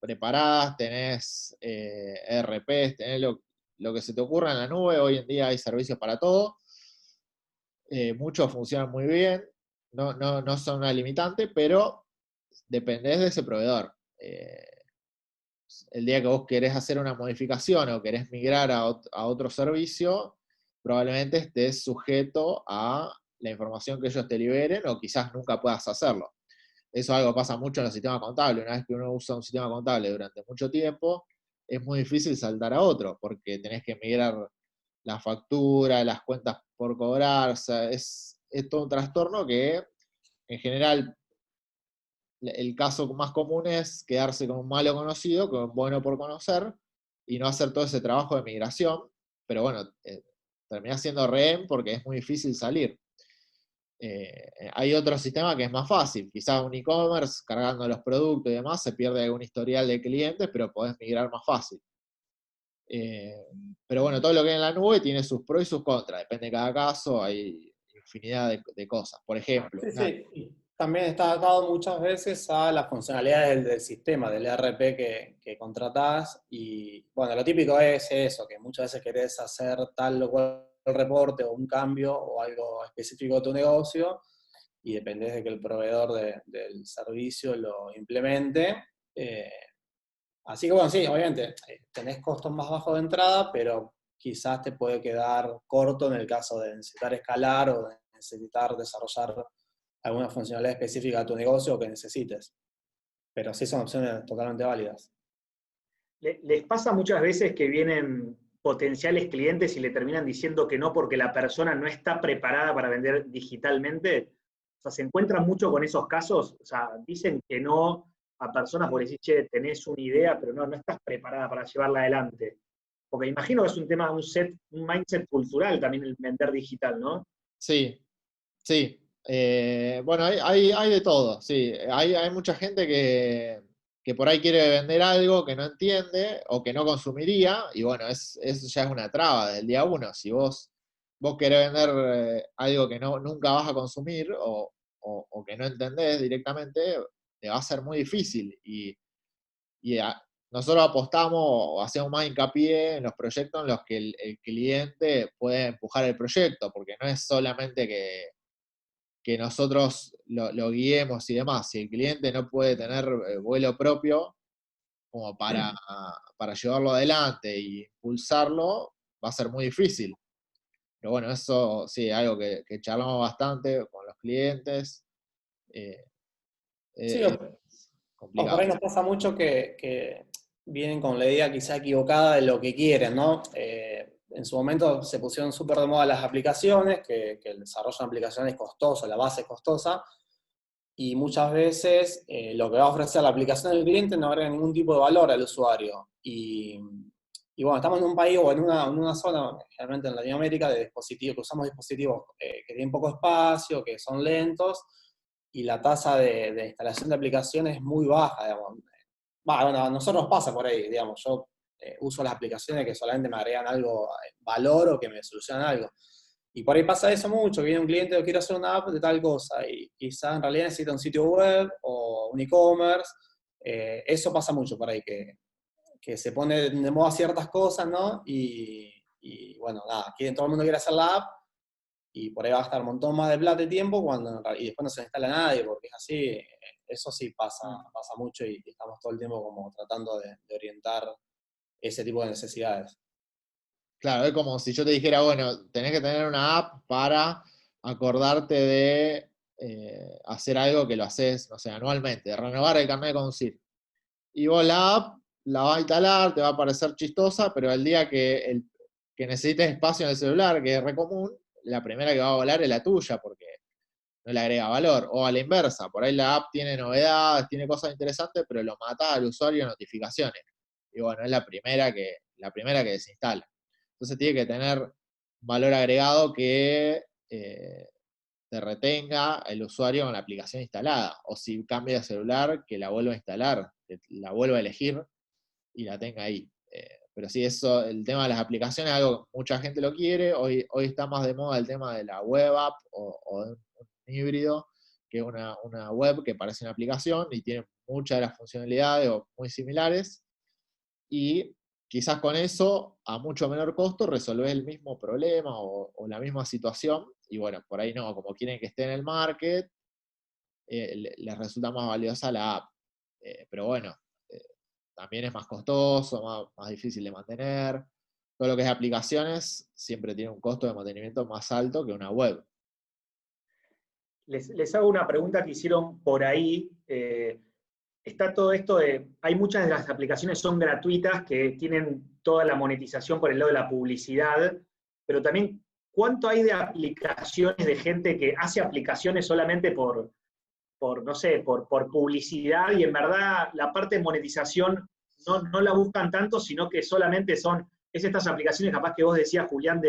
preparadas, tenés ERPs, tenés lo que se te ocurra en la nube. Hoy en día hay servicios para todo. Muchos funcionan muy bien, no son una limitante, pero dependés de ese proveedor. El día que vos querés hacer una modificación o querés migrar a otro servicio, probablemente estés sujeto a la información que ellos te liberen, o quizás nunca puedas hacerlo. Eso algo pasa mucho en los sistemas contables. Una vez que uno usa un sistema contable durante mucho tiempo, es muy difícil saltar a otro, porque tenés que migrar la factura, las cuentas por cobrar. O sea, es todo un trastorno que en general el caso más común es quedarse con un malo conocido, con un bueno por conocer, y no hacer todo ese trabajo de migración. Pero bueno, terminás siendo rehén porque es muy difícil salir. Hay otro sistema que es más fácil, quizás un e-commerce, cargando los productos y demás, se pierde algún historial de clientes, pero podés migrar más fácil. Pero bueno, todo lo que hay en la nube tiene sus pros y sus contras, depende de cada caso, hay infinidad de cosas. Por ejemplo, Sí, sí. Y también está atado muchas veces a las funcionalidades del sistema, del ERP que contratás. Y bueno, lo típico es eso, que muchas veces querés hacer tal o cual reporte o un cambio o algo específico de tu negocio y dependés de que el proveedor del servicio lo implemente. Eh, Así que bueno, sí, obviamente, tenés costos más bajos de entrada, pero quizás te puede quedar corto en el caso de necesitar escalar o de necesitar desarrollar alguna funcionalidad específica de tu negocio que necesites. pero sí son opciones totalmente válidas. ¿Les pasa muchas veces que vienen potenciales clientes y le terminan diciendo que no porque la persona no está preparada para vender digitalmente? O sea, ¿se encuentran mucho con esos casos? O sea, dicen que no a personas porque decís, che, tenés una idea, pero no estás preparada para llevarla adelante. Porque imagino que es un tema, un mindset cultural también el vender digital, ¿no? Sí, sí. Bueno, hay de todo, sí. Hay mucha gente que por ahí quiere vender algo que no entiende o que no consumiría, y bueno, eso ya es una traba del día uno. Si vos querés vender algo que nunca vas a consumir o que no entendés directamente, te va a ser muy difícil. Y nosotros apostamos o hacemos más hincapié en los proyectos en los que el cliente puede empujar el proyecto, porque no es solamente que nosotros lo guiemos y demás. Si el cliente no puede tener vuelo propio como para llevarlo adelante y impulsarlo, va a ser muy difícil. Pero bueno, eso sí, algo que charlamos bastante con los clientes. eh, Sí, es o por complicado. ahí nos pasa mucho que vienen con la idea quizá equivocada de lo que quieren, ¿no? En su momento se pusieron súper de moda las aplicaciones, que el desarrollo de aplicaciones es costoso, la base es costosa, y muchas veces lo que va a ofrecer la aplicación del cliente no agrega ningún tipo de valor al usuario. Y bueno, estamos en un país o en una zona, generalmente en Latinoamérica, de dispositivos, que usamos dispositivos que tienen poco espacio, que son lentos, y la tasa de instalación de aplicaciones es muy baja, digamos. Bueno, a nosotros nos pasa por ahí, digamos, yo uso las aplicaciones que solamente me agregan algo, valor o que me solucionan algo. Y por ahí pasa eso mucho, que viene un cliente que quiere hacer una app de tal cosa y quizás en realidad necesita un sitio web o un e-commerce. Eso pasa mucho por ahí, que se pone de moda ciertas cosas, ¿no? Y bueno, nada, todo el mundo quiere hacer la app y por ahí va a gastar un montón más de plata y tiempo y después no se instala nadie, porque es así. Eso sí pasa mucho y estamos todo el tiempo como tratando de orientar ese tipo de necesidades. Claro, es como si yo te dijera, bueno, tenés que tener una app para acordarte de hacer algo que lo haces, no sé, anualmente, de renovar el carnet de conducir. Y vos la app la vas a instalar, te va a parecer chistosa, pero el día que necesites espacio en el celular, que es re común, la primera que va a volar es la tuya, porque no le agrega valor. O a la inversa, por ahí la app tiene novedades, tiene cosas interesantes, pero lo mata al usuario en notificaciones. Y bueno, es la primera que desinstala. Entonces tiene que tener valor agregado que te retenga el usuario con la aplicación instalada. O si cambia de celular, que la vuelva a instalar, que la vuelva a elegir y la tenga ahí. Pero sí, eso, el tema de las aplicaciones es algo que mucha gente lo quiere. Hoy está más de moda el tema de la web app o de un híbrido, que es una web que parece una aplicación y tiene muchas de las funcionalidades o muy similares. Y quizás con eso, a mucho menor costo, resolvés el mismo problema o la misma situación. Y bueno, por ahí no, como quieren que esté en el market, les resulta más valiosa la app. Pero bueno, eh, también es más costoso, más difícil de mantener. Todo lo que es aplicaciones siempre tiene un costo de mantenimiento más alto que una web. Les hago una pregunta que hicieron por ahí. Está todo esto de, hay muchas de las aplicaciones son gratuitas que tienen toda la monetización por el lado de la publicidad, pero también cuánto hay de aplicaciones de gente que hace aplicaciones solamente no sé, por publicidad y en verdad la parte de monetización no la buscan tanto, sino que solamente es estas aplicaciones capaz que vos decías, Julián,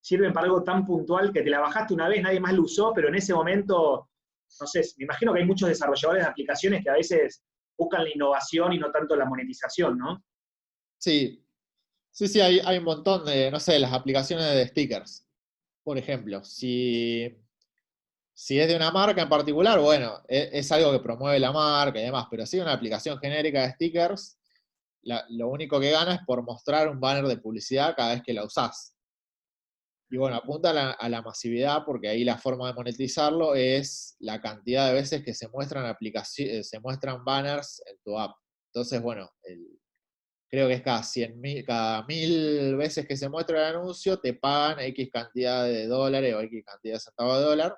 sirven para algo tan puntual que te la bajaste una vez, nadie más lo usó, pero en ese momento, no sé, me imagino que hay muchos desarrolladores de aplicaciones que a veces buscan la innovación y no tanto la monetización, ¿no? Sí, sí, hay un montón de, no sé, las aplicaciones de stickers. Por ejemplo, si es de una marca en particular, bueno, es algo que promueve la marca y demás, pero si es una aplicación genérica de stickers, lo único que gana es por mostrar un banner de publicidad cada vez que la usás. Y bueno, apunta a la masividad porque ahí la forma de monetizarlo es la cantidad de veces que se muestran banners en tu app. Entonces, bueno, creo que es cada 1000 veces que se muestra el anuncio, te pagan X cantidad de dólares o X cantidad de centavos de dólar.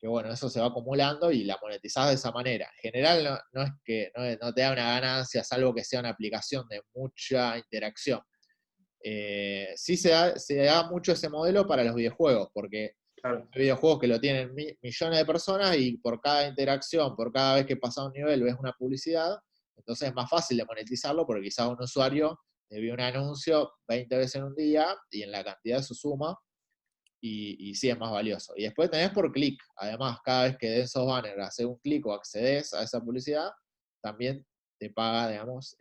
bueno, eso se va acumulando y la monetizás de esa manera. En general no es que no te da una ganancia, salvo que sea una aplicación de mucha interacción. Sí se da mucho ese modelo para los videojuegos, porque Claro. hay videojuegos que lo tienen millones de personas y por cada interacción, por cada vez que pasa un nivel, ves una publicidad, entonces es más fácil de monetizarlo porque quizás un usuario te vio un anuncio 20 veces en un día y en la cantidad se suma y sí es más valioso. Y después tenés por clic, además cada vez que de esos banners haces un clic o accedes a esa publicidad, también te paga, digamos,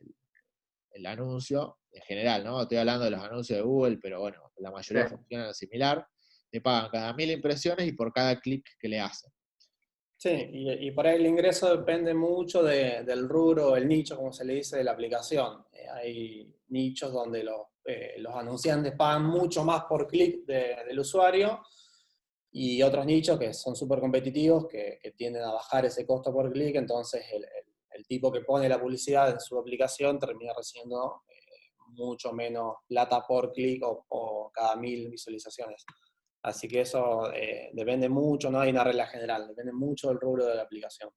el anuncio en general, ¿no? Estoy hablando de los anuncios de Google, pero bueno, la mayoría Sí. funcionan similar. Te pagan cada 1000 impresiones y por cada clic que le hacen. Sí, y por ahí el ingreso depende mucho del rubro, el nicho, como se le dice, de la aplicación. Hay nichos donde los anunciantes pagan mucho más por clic del usuario y otros nichos que son súper competitivos, que tienden a bajar ese costo por clic, entonces el tipo que pone la publicidad en su aplicación termina recibiendo mucho menos plata por clic o cada 1000 visualizaciones. Así que eso depende mucho, no hay una regla general, depende mucho del rubro de la aplicación.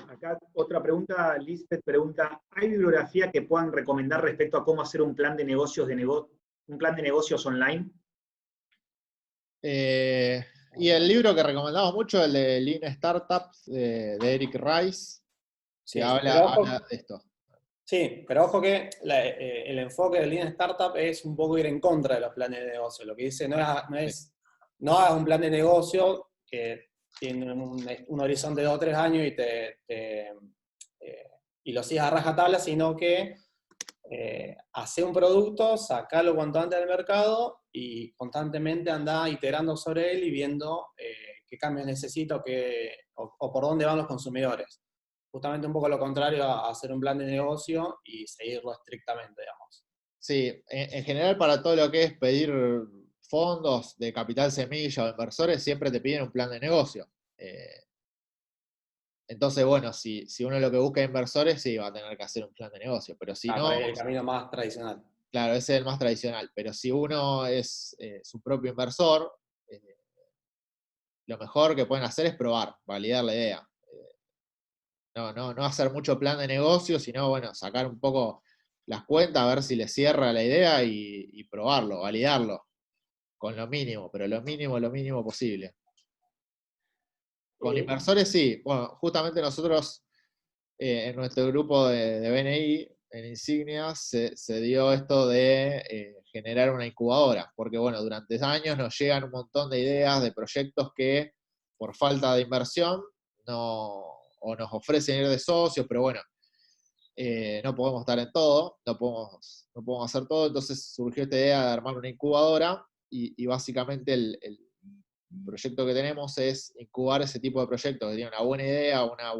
Acá otra pregunta, Lisbeth pregunta, ¿hay bibliografía que puedan recomendar respecto a cómo hacer un plan de negocios un plan de negocios online? Y el libro que recomendamos mucho, el de Lean Startups, de Eric Rice, que Sí, pero habla de esto. sí, pero ojo que el enfoque del Lean Startup es un poco ir en contra de los planes de negocio. Lo que dice no hagas un plan de negocio que tiene un horizonte de 2 o 3 años y lo sigas a rajatabla, sino que hacer un producto, sacarlo cuanto antes del mercado y constantemente andar iterando sobre él y viendo qué cambios necesita o por dónde van los consumidores. Justamente un poco lo contrario a hacer un plan de negocio y seguirlo estrictamente, digamos. Sí, en general para todo lo que es pedir fondos de capital semilla o inversores, siempre te piden un plan de negocio. Entonces, bueno, si uno lo que busca inversores, sí va a tener que hacer un plan de negocio, pero si Por no, ahí el camino más tradicional. claro, ese es el más tradicional, pero si uno es su propio inversor, eh, lo mejor que pueden hacer es probar, validar la idea. No hacer mucho plan de negocio, sino, bueno, sacar un poco las cuentas, a ver si les cierra la idea y probarlo, validarlo, con lo mínimo posible. Con inversores sí, bueno, justamente nosotros en nuestro grupo de BNI, en Insignia, se dio esto de generar una incubadora, porque bueno, durante años nos llegan un montón de ideas, de proyectos que por falta de inversión o nos ofrecen ir de socios, pero bueno, no podemos estar en todo, no podemos hacer todo, entonces surgió esta idea de armar una incubadora y básicamente el proyecto que tenemos es incubar ese tipo de proyectos que tienen una buena idea, una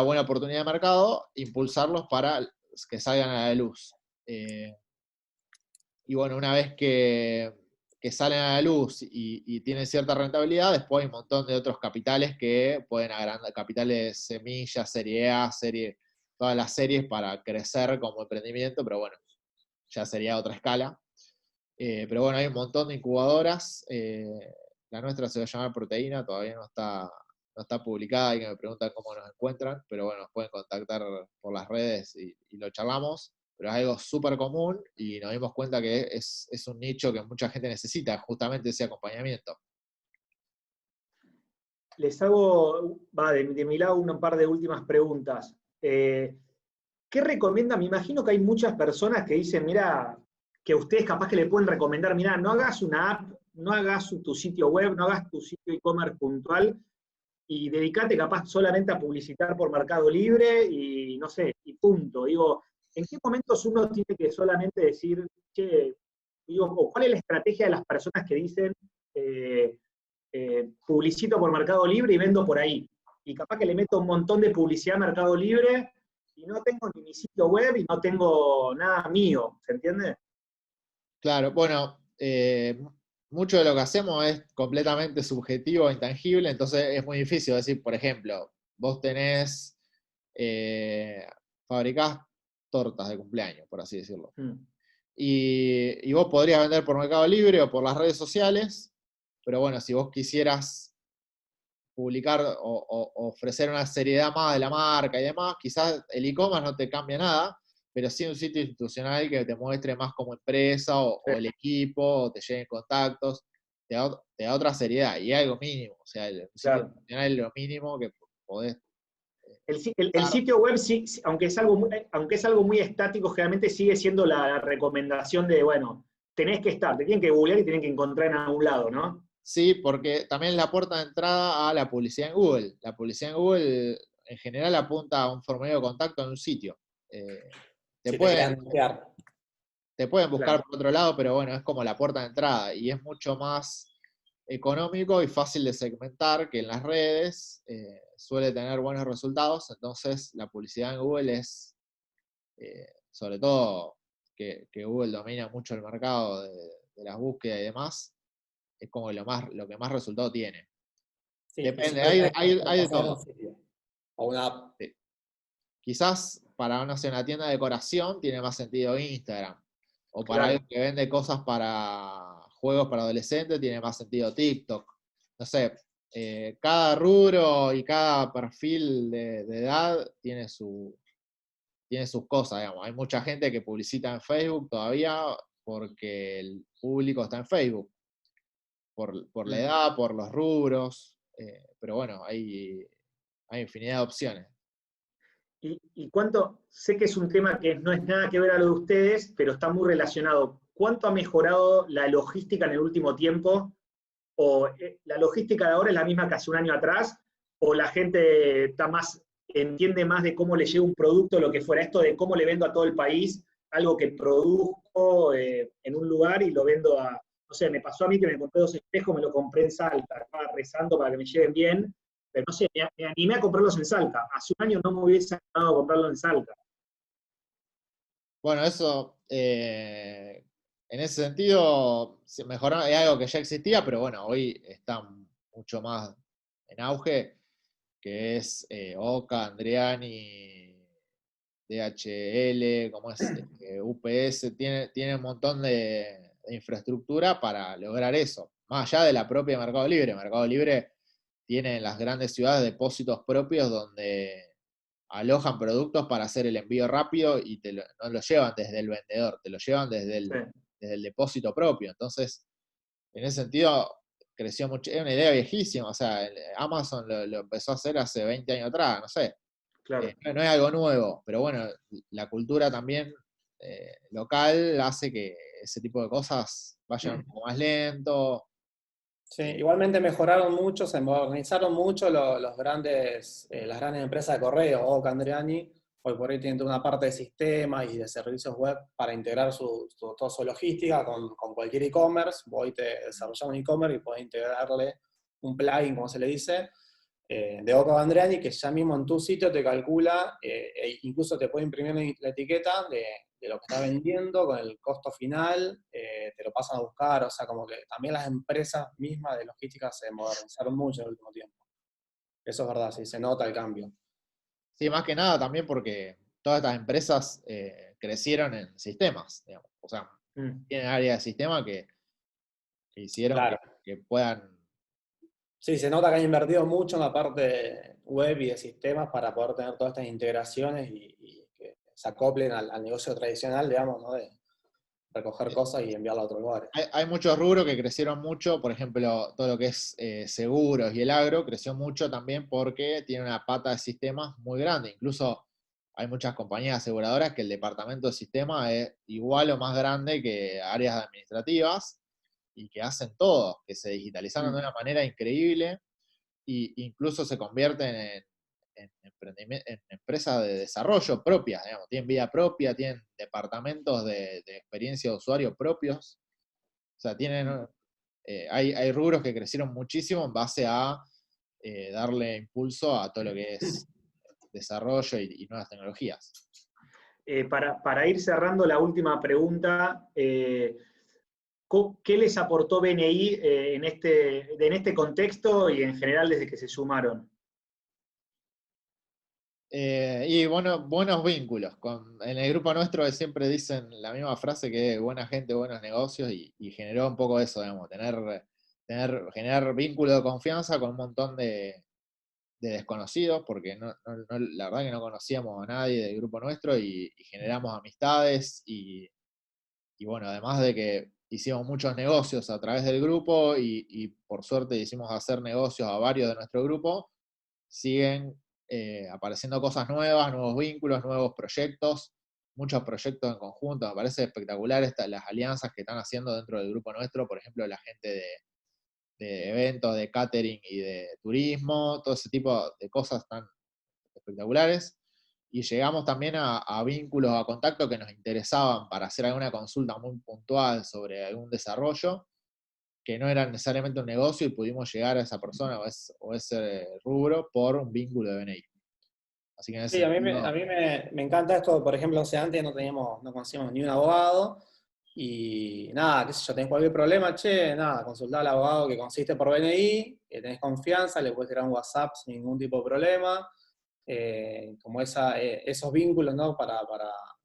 buena oportunidad de mercado, impulsarlos para que salgan a la luz. Y bueno, una vez que salen a la luz y tienen cierta rentabilidad, después hay un montón de otros capitales que pueden agrandar, capitales semillas, serie A, todas las series para crecer como emprendimiento, pero bueno, ya sería otra escala. Pero bueno, hay un montón de incubadoras. La nuestra se va a llamar Proteína, todavía no está publicada y que me preguntan cómo nos encuentran, pero bueno, nos pueden contactar por las redes y lo charlamos. Pero es algo súper común y nos dimos cuenta que es un nicho que mucha gente necesita, justamente ese acompañamiento. Les hago, de mi lado, un par de últimas preguntas. ¿Qué recomienda? Me imagino que hay muchas personas que dicen, mira, que ustedes capaz que le pueden recomendar, mira, no hagas una app, no hagas tu sitio web, no hagas tu sitio e-commerce puntual y dedicate capaz solamente a publicitar por Mercado Libre y no sé, y punto. Digo, ¿en qué momentos uno tiene que solamente decir, che, digo, o cuál es la estrategia de las personas que dicen, publicito por Mercado Libre y vendo por ahí? Y capaz que le meto un montón de publicidad a Mercado Libre y no tengo ni mi sitio web y no tengo nada mío, ¿se entiende? Claro, bueno, mucho de lo que hacemos es completamente subjetivo, intangible, entonces es muy difícil decir, por ejemplo, vos fabricás tortas de cumpleaños, por así decirlo. Y vos podrías vender por Mercado Libre o por las redes sociales, pero bueno, si vos quisieras publicar o ofrecer una seriedad más de la marca y demás, quizás el e-commerce no te cambia nada, pero sí un sitio institucional que te muestre más como empresa o el equipo, o te lleguen contactos, te da otra seriedad y algo mínimo. O sea, el sitio institucional es lo mínimo que podés. El sitio web, sí, aunque es algo muy estático, generalmente sigue siendo la recomendación de, bueno, tenés que estar, te tienen que googlear y tienen que encontrar en algún lado, ¿no? Sí, porque también es la puerta de entrada a la publicidad en Google. La publicidad en Google en general apunta a un formulario de contacto en un sitio. Te pueden buscar Claro. por otro lado, pero bueno, es como la puerta de entrada y es mucho más económico y fácil de segmentar que en las redes. Suele tener buenos resultados, entonces la publicidad en Google es, sobre todo que Google domina mucho el mercado de las búsquedas y demás, es como lo que más resultado tiene. Sí, Depende, hay de todo. O una app. Sí. Quizás para, no sé, una tienda de decoración tiene más sentido Instagram. O para alguien que vende cosas para juegos para adolescentes tiene más sentido TikTok. No sé, cada rubro y cada perfil de edad tiene sus cosas, digamos. Hay mucha gente que publicita en Facebook todavía porque el público está en Facebook. Por la edad, por los rubros. Pero bueno, hay infinidad de opciones. ¿Y cuánto? Sé que es un tema que no es nada que ver a lo de ustedes, pero está muy relacionado. ¿Cuánto ha mejorado la logística en el último tiempo? ¿O la logística de ahora es la misma que hace un año atrás? ¿O la gente entiende más de cómo le llega un producto, lo que fuera esto, de cómo le vendo a todo el país algo que produzco en un lugar y lo vendo a, no sé, me pasó a mí que me compré 2 espejos, me lo compré en Salta, estaba rezando para que me lleguen bien, pero no sé, me animé a comprarlos en Salta. Hace un año no me hubiese animado a comprarlo en Salta. Bueno, eso, en ese sentido, se mejoró, es algo que ya existía, pero bueno, hoy está mucho más en auge, que es Oca, Andriani, DHL, como es UPS, tiene un montón de infraestructura para lograr eso, más allá de la propia Mercado Libre. Mercado Libre tiene en las grandes ciudades depósitos propios donde alojan productos para hacer el envío rápido y no lo llevan desde el vendedor, te lo llevan desde el depósito propio. Entonces, en ese sentido, creció mucho. Es una idea viejísima, o sea, Amazon lo empezó a hacer hace 20 años atrás, no sé. Claro. No es algo nuevo, pero bueno, la cultura también local hace que ese tipo de cosas vayan un poco más lento. Sí, igualmente mejoraron mucho, se modernizaron mucho las grandes empresas de correo, o Andriani, hoy por hoy tienen toda una parte de sistemas y de servicios web para integrar toda su logística con cualquier e-commerce. Vos te desarrollás un e-commerce y podés integrarle un plugin, como se le dice, de Oca Andriani, que ya mismo en tu sitio te calcula, e incluso te puede imprimir la etiqueta de lo que está vendiendo con el costo final, te lo pasan a buscar, o sea, como que también las empresas mismas de logística se modernizaron mucho en el último tiempo. Eso es verdad, sí, se nota el cambio. Sí, más que nada también porque todas estas empresas crecieron en sistemas, digamos. O sea, tienen áreas de sistema que hicieron Claro. que puedan. Sí, se nota que han invertido mucho en la parte web y de sistemas para poder tener todas estas integraciones y que se acoplen al negocio tradicional, digamos, ¿no? De recoger cosas y enviarlas a otros lugares. Hay muchos rubros que crecieron mucho, por ejemplo, todo lo que es seguros y el agro creció mucho también porque tiene una pata de sistemas muy grande. Incluso hay muchas compañías aseguradoras que el departamento de sistemas es igual o más grande que áreas administrativas y que hacen todo, que se digitalizaron de una manera increíble e incluso se convierten en empresas de desarrollo propias, digamos, tienen vida propia, tienen departamentos de experiencia de usuario propios, o sea, hay rubros que crecieron muchísimo en base a darle impulso a todo lo que es desarrollo y nuevas tecnologías. Para ir cerrando la última pregunta, ¿qué les aportó BNI en este contexto y en general desde que se sumaron? Y bueno, buenos vínculos. En el grupo nuestro siempre dicen la misma frase que buena gente, buenos negocios, y generó un poco eso, digamos, tener generar vínculo de confianza con un montón de desconocidos, porque la verdad que no conocíamos a nadie del grupo nuestro y generamos amistades y bueno, además de que hicimos muchos negocios a través del grupo y por suerte hicimos hacer negocios a varios de nuestro grupo, siguen apareciendo cosas nuevas, nuevos vínculos, nuevos proyectos, muchos proyectos en conjunto. Me parece espectacular las alianzas que están haciendo dentro del grupo nuestro, por ejemplo, la gente de eventos, de catering y de turismo, todo ese tipo de cosas tan espectaculares. Y llegamos también a vínculos, a contactos que nos interesaban para hacer alguna consulta muy puntual sobre algún desarrollo, que no era necesariamente un negocio, y pudimos llegar a esa persona o ese rubro por un vínculo de BNI. Así que en ese Sí, sentido, a mí me encanta esto, por ejemplo, o sea, antes no conocíamos ni un abogado, y nada, qué sé yo, tenés cualquier problema, che, nada, consultá al abogado que consiste por BNI, que tenés confianza, le puedes tirar un WhatsApp sin ningún tipo de problema, como esos vínculos, ¿no? Para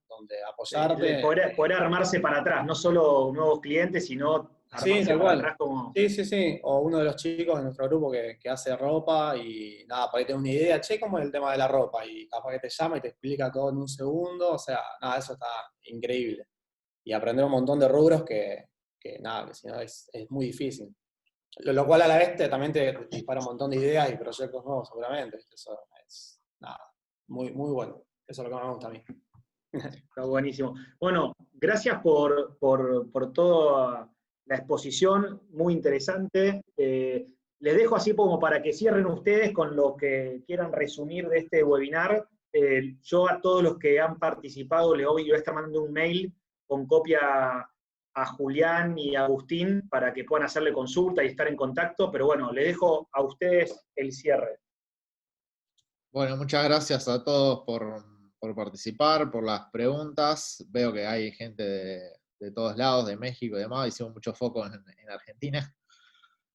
donde apoyarte. Poder armarse para atrás, no solo nuevos clientes, sino Sí, armarse tal para cual. atrás como... Sí, sí, sí. O uno de los chicos de nuestro grupo que hace ropa y nada, por ahí tenés una idea, che, ¿cómo es el tema de la ropa? Y capaz que te llama y te explica todo en un segundo. O sea, nada, eso está increíble. Y aprender un montón de rubros que nada, que si no es muy difícil. Lo cual a la vez también te dispara un montón de ideas y proyectos nuevos, seguramente. ¿Viste? Eso es, nada, muy, muy bueno. Eso es lo que más me gusta a mí. Está buenísimo. Bueno, gracias por toda la exposición, muy interesante. Les dejo así como para que cierren ustedes con lo que quieran resumir de este webinar. Yo a todos los que han participado les voy a estar mandando un mail con copia a Julián y a Agustín para que puedan hacerle consulta y estar en contacto, pero bueno, les dejo a ustedes el cierre. bueno, muchas gracias a todos por participar, por las preguntas. Veo que hay gente de todos lados, de México y demás. Hicimos mucho foco en Argentina.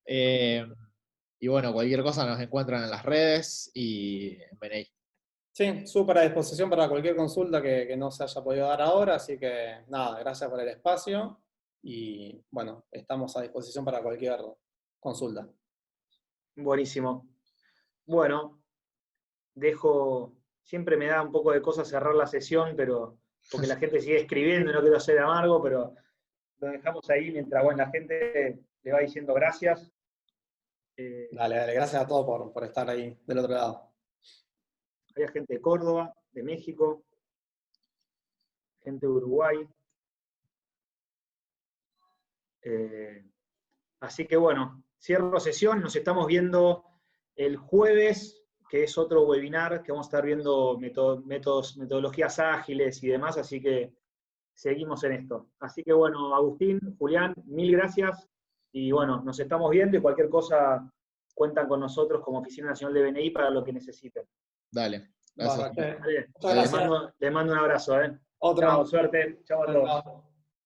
Y bueno, cualquier cosa nos encuentran en las redes y en BNI. Sí, súper a disposición para cualquier consulta que no se haya podido dar ahora, así que nada, gracias por el espacio y bueno, estamos a disposición para cualquier consulta. Buenísimo. Bueno, siempre me da un poco de cosa cerrar la sesión, pero porque la gente sigue escribiendo y no quiero ser amargo, pero lo dejamos ahí mientras la gente le va diciendo gracias. Dale, gracias a todos por estar ahí del otro lado. Hay gente de Córdoba, de México, gente de Uruguay. Así que bueno, cierro sesión, nos estamos viendo el jueves, que es otro webinar que vamos a estar viendo metodologías ágiles y demás, así que seguimos en esto. Así que bueno, Agustín, Julián, mil gracias, y bueno, nos estamos viendo y cualquier cosa cuentan con nosotros como Oficina Nacional de BNI para lo que necesiten. Dale, gracias. Muchas Vale, gracias. les mando un abrazo. Otro. Chao, suerte. Chao a Chao, todos. chao.